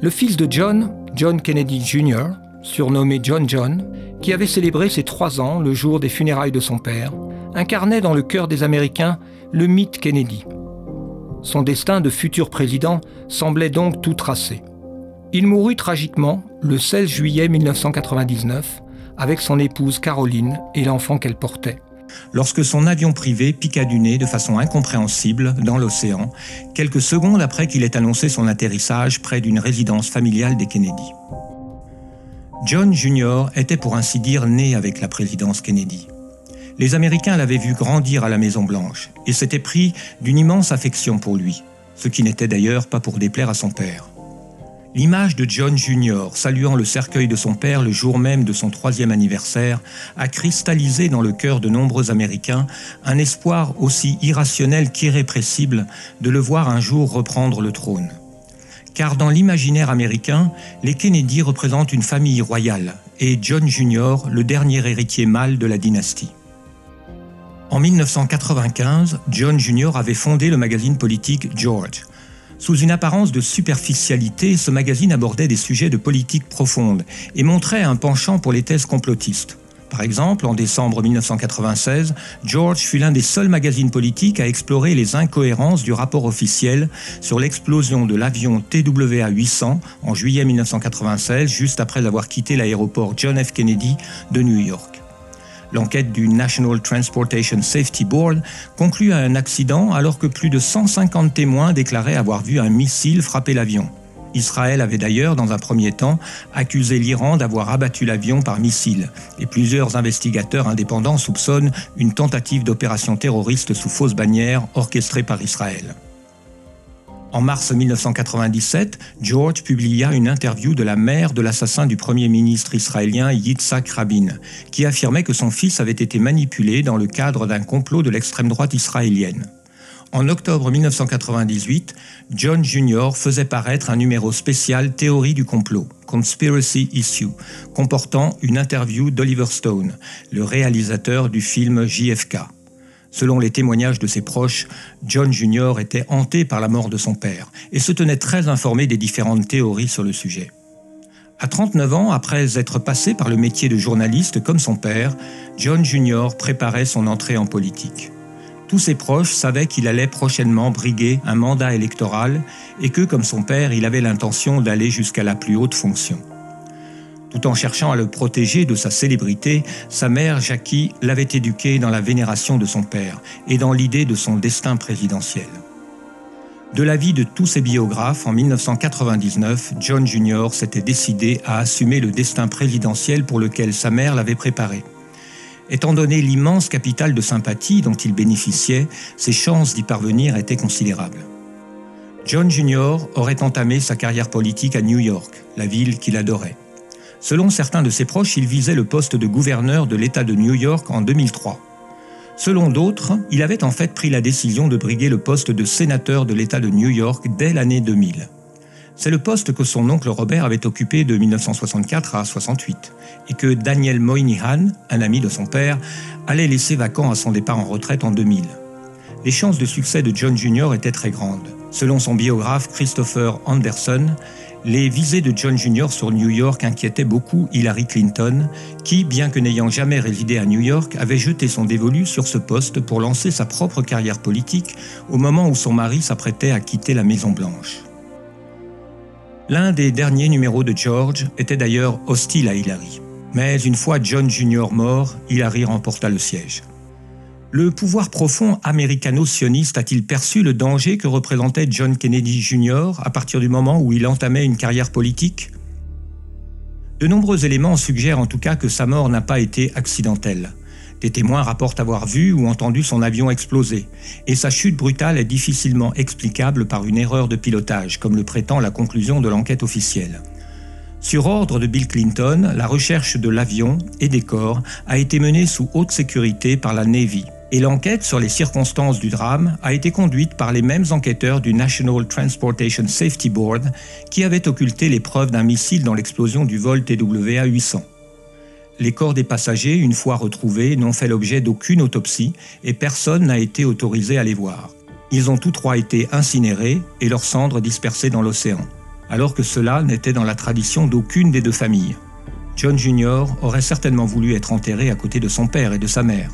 Le fils de John, John Kennedy Jr., surnommé John John, qui avait célébré ses 3 ans le jour des funérailles de son père, incarnait dans le cœur des Américains le mythe Kennedy. Son destin de futur président semblait donc tout tracé. Il mourut tragiquement le 16 juillet 1999 avec son épouse Caroline et l'enfant qu'elle portait, lorsque son avion privé piqua du nez de façon incompréhensible dans l'océan, quelques secondes après qu'il ait annoncé son atterrissage près d'une résidence familiale des Kennedy. John Jr. était pour ainsi dire né avec la présidence Kennedy. Les Américains l'avaient vu grandir à la Maison-Blanche et s'étaient pris d'une immense affection pour lui, ce qui n'était d'ailleurs pas pour déplaire à son père. L'image de John Jr. saluant le cercueil de son père le jour même de son 3e anniversaire a cristallisé dans le cœur de nombreux Américains un espoir aussi irrationnel qu'irrépressible de le voir un jour reprendre le trône. Car dans l'imaginaire américain, les Kennedy représentent une famille royale et John Jr. le dernier héritier mâle de la dynastie. En 1995, John Jr. avait fondé le magazine politique George. Sous une apparence de superficialité, ce magazine abordait des sujets de politique profonde et montrait un penchant pour les thèses complotistes. Par exemple, en décembre 1996, George fut l'un des seuls magazines politiques à explorer les incohérences du rapport officiel sur l'explosion de l'avion TWA-800 en juillet 1996, juste après avoir quitté l'aéroport John F. Kennedy de New York. L'enquête du National Transportation Safety Board conclut à un accident alors que plus de 150 témoins déclaraient avoir vu un missile frapper l'avion. Israël avait d'ailleurs, dans un premier temps, accusé l'Iran d'avoir abattu l'avion par missile, et plusieurs investigateurs indépendants soupçonnent une tentative d'opération terroriste sous fausse bannière orchestrée par Israël. En mars 1997, George publia une interview de la mère de l'assassin du premier ministre israélien Yitzhak Rabin, qui affirmait que son fils avait été manipulé dans le cadre d'un complot de l'extrême droite israélienne. En octobre 1998, John Jr. faisait paraître un numéro spécial Théorie du complot, Conspiracy Issue, comportant une interview d'Oliver Stone, le réalisateur du film JFK. Selon les témoignages de ses proches, John Jr. était hanté par la mort de son père et se tenait très informé des différentes théories sur le sujet. À 39 ans, après être passé par le métier de journaliste comme son père, John Jr. préparait son entrée en politique. Tous ses proches savaient qu'il allait prochainement briguer un mandat électoral et que, comme son père, il avait l'intention d'aller jusqu'à la plus haute fonction. Tout en cherchant à le protéger de sa célébrité, sa mère, Jackie, l'avait éduqué dans la vénération de son père et dans l'idée de son destin présidentiel. De l'avis de tous ses biographes, en 1999, John Jr. s'était décidé à assumer le destin présidentiel pour lequel sa mère l'avait préparé. Étant donné l'immense capital de sympathie dont il bénéficiait, ses chances d'y parvenir étaient considérables. John Jr. aurait entamé sa carrière politique à New York, la ville qu'il adorait. Selon certains de ses proches, il visait le poste de gouverneur de l'État de New York en 2003. Selon d'autres, il avait en fait pris la décision de briguer le poste de sénateur de l'État de New York dès l'année 2000. C'est le poste que son oncle Robert avait occupé de 1964 à 68 et que Daniel Moynihan, un ami de son père, allait laisser vacant à son départ en retraite en 2000. Les chances de succès de John Jr. étaient très grandes. Selon son biographe Christopher Anderson, les visées de John Jr. sur New York inquiétaient beaucoup Hillary Clinton, qui, bien que n'ayant jamais résidé à New York, avait jeté son dévolu sur ce poste pour lancer sa propre carrière politique au moment où son mari s'apprêtait à quitter la Maison-Blanche. L'un des derniers numéros de George était d'ailleurs hostile à Hillary. Mais une fois John Jr. mort, Hillary remporta le siège. Le pouvoir profond américano-sioniste a-t-il perçu le danger que représentait John Kennedy Jr. à partir du moment où il entamait une carrière politique ? De nombreux éléments suggèrent en tout cas que sa mort n'a pas été accidentelle. Des témoins rapportent avoir vu ou entendu son avion exploser, et sa chute brutale est difficilement explicable par une erreur de pilotage, comme le prétend la conclusion de l'enquête officielle. Sur ordre de Bill Clinton, la recherche de l'avion et des corps a été menée sous haute sécurité par la Navy, et l'enquête sur les circonstances du drame a été conduite par les mêmes enquêteurs du National Transportation Safety Board qui avaient occulté les preuves d'un missile dans l'explosion du vol TWA-800. Les corps des passagers, une fois retrouvés, n'ont fait l'objet d'aucune autopsie et personne n'a été autorisé à les voir. Ils ont tous trois été incinérés et leurs cendres dispersées dans l'océan. alors que cela n'était dans la tradition d'aucune des deux familles. John Jr. aurait certainement voulu être enterré à côté de son père et de sa mère.